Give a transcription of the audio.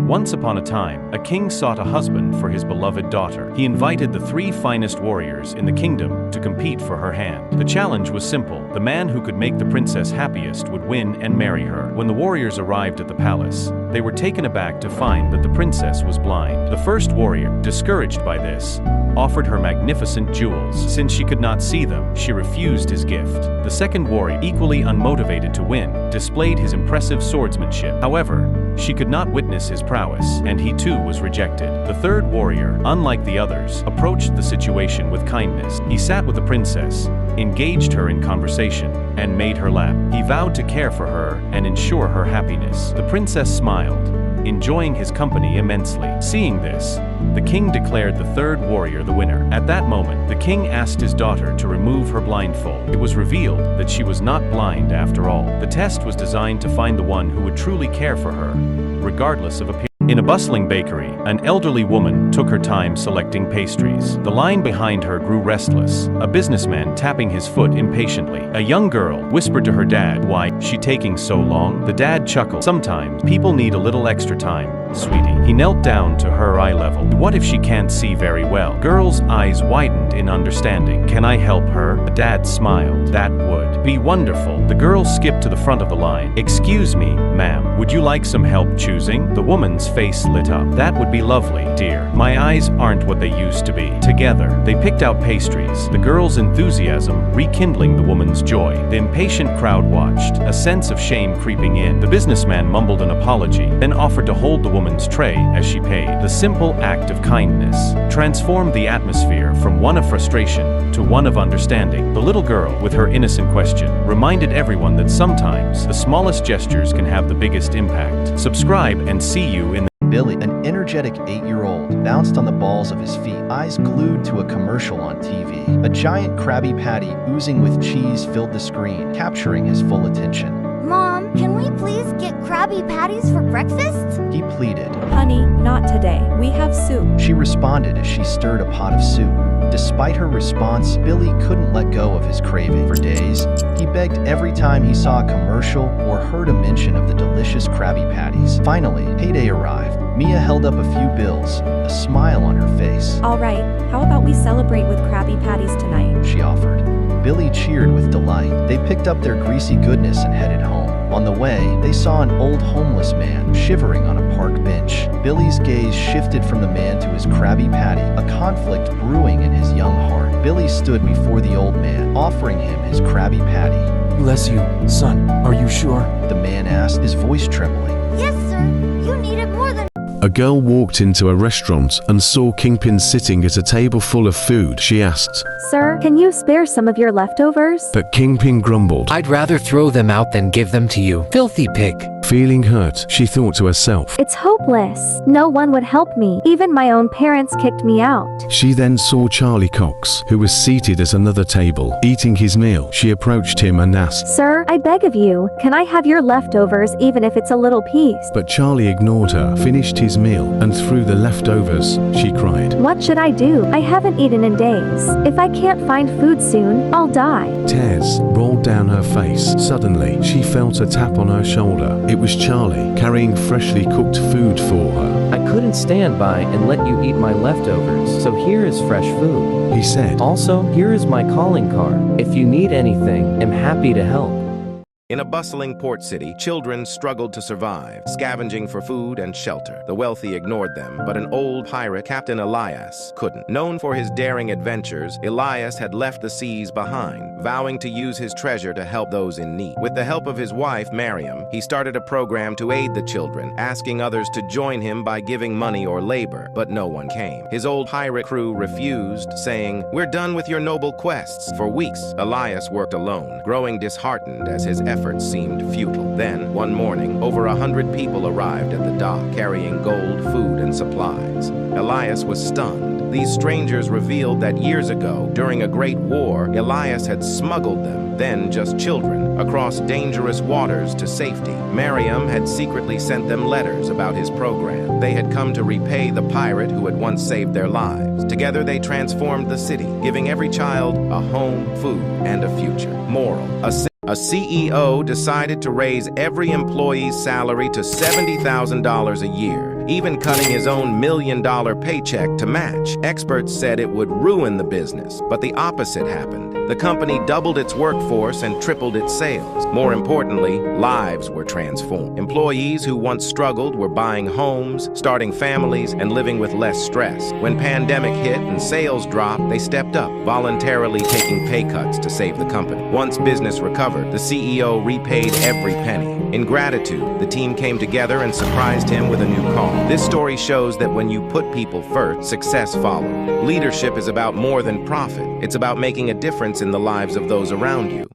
Once upon a time, a king sought a husband for his beloved daughter. He invited the 3 finest warriors in the kingdom to compete for her hand. The challenge was simple. The man who could make the princess happiest would win and marry her. When the warriors arrived at the palace, they were taken aback to find that the princess was blind. The first warrior, discouraged by this, offered her magnificent jewels. Since she could not see them, she refused his gift. The second warrior, equally unmotivated to win, displayed his impressive swordsmanship. However, she could not witness his prowess, and he too was rejected. The third warrior, unlike the others, approached the situation with kindness. He sat with the princess, engaged her in conversation, and made her laugh. He vowed to care for her and ensure her happiness. The princess smiled, enjoying his company immensely. Seeing this, the king declared the third warrior the winner. At that moment, the king asked his daughter to remove her blindfold. It was revealed that she was not blind after all. The test was designed to find the one who would truly care for her, regardless of appearance. In a bustling bakery, an elderly woman took her time selecting pastries. The line behind her grew restless, a businessman tapping his foot impatiently. A young girl whispered to her dad, "Why is she taking so long?" The dad chuckled. "Sometimes people need a little extra time, sweetie." He knelt down to her eye level. "What if she can't see very well?" Girl's eyes widened in understanding. "Can I help her?" The dad smiled. "That would be wonderful." The girl skipped to the front of the line. "Excuse me, ma'am, would you like some help choosing?" The woman's face lit up. "That would be lovely, dear. My eyes aren't what they used to be." Together, they picked out pastries, the girl's enthusiasm rekindling the woman's joy. The impatient crowd watched, a sense of shame creeping in. The businessman mumbled an apology, then offered to hold the woman's tray as she paid. The simple act of kindness transformed the atmosphere from one of frustration to one of understanding. The little girl, with her innocent question, reminded everyone that sometimes the smallest gestures can have the biggest impact. Subscribe and see you in the Billy, an energetic 8-year-old, bounced on the balls of his feet, eyes glued to a commercial on TV. A giant Krabby Patty oozing with cheese filled the screen, capturing his full attention. Mom, can we please get Krabby Patties for breakfast? He pleaded. Honey, not today. We have soup. She responded as she stirred a pot of soup. Despite her response, Billy couldn't let go of his craving. For days, he begged every time he saw a commercial or heard a mention of the delicious Krabby Patties. Finally, payday arrived. Mia held up a few bills, a smile on her face. All right, how about we celebrate with Krabby Patties tonight? She offered. Billy cheered with delight. They picked up their greasy goodness and headed home. On the way, they saw an old homeless man shivering on a park bench. Billy's gaze shifted from the man to his Krabby Patty, a conflict brewing in his young heart. Billy stood before the old man, offering him his Krabby Patty. "Bless you, son. Are you sure?" The man asked, his voice trembling. Yes, sir. You need it more than... A girl walked into a restaurant and saw Kingpin sitting at a table full of food. She asked, "Sir, can you spare some of your leftovers?" but Kingpin grumbled. "I'd rather throw them out than give them to you, filthy pig." Feeling hurt, she thought to herself. It's hopeless. No one would help me. Even my own parents kicked me out. She then saw Charlie Cox, who was seated at another table, eating his meal. She approached him and asked, "Sir, I beg of you, can I have your leftovers even if it's a little piece?" but Charlie ignored her, finished his meal, and threw the leftovers. She cried. "What should I do? I haven't eaten in days. If I can't find food soon, I'll die." Tears rolled down her face. Suddenly, she felt a tap on her shoulder. It was Charlie, carrying freshly cooked food for her. "I couldn't stand by and let you eat my leftovers, so here is fresh food. He said, Also, here is my calling card. If you need anything, I'm happy to help." In a bustling port city, children struggled to survive, scavenging for food and shelter. The wealthy ignored them, but an old pirate, Captain Elias, couldn't. Known for his daring adventures, Elias had left the seas behind, vowing to use his treasure to help those in need. With the help of his wife, Miriam, he started a program to aid the children, asking others to join him by giving money or labor, but no one came. His old pirate crew refused, saying, "We're done with your noble quests." For weeks, Elias worked alone, growing disheartened as his efforts seemed futile. Then, one morning, over 100 people arrived at the dock, carrying gold, food, and supplies. Elias was stunned. These strangers revealed that years ago, during a great war, Elias had smuggled them, then just children, across dangerous waters to safety. Miriam had secretly sent them letters about his program. They had come to repay the pirate who had once saved their lives. Together they transformed the city, giving every child a home, food, and a future. Moral: a CEO decided to raise every employee's salary to $70,000 a year. even cutting his own $1 million paycheck to match. Experts said it would ruin the business, but the opposite happened. The company doubled its workforce and tripled its sales. More importantly, lives were transformed. Employees who once struggled were buying homes, starting families, and living with less stress. When pandemic hit and sales dropped, they stepped up, voluntarily taking pay cuts to save the company. Once business recovered, the CEO repaid every penny. In gratitude, the team came together and surprised him with a new car. This story shows that when you put people first, success follows. Leadership is about more than profit. It's about making a difference in the lives of those around you.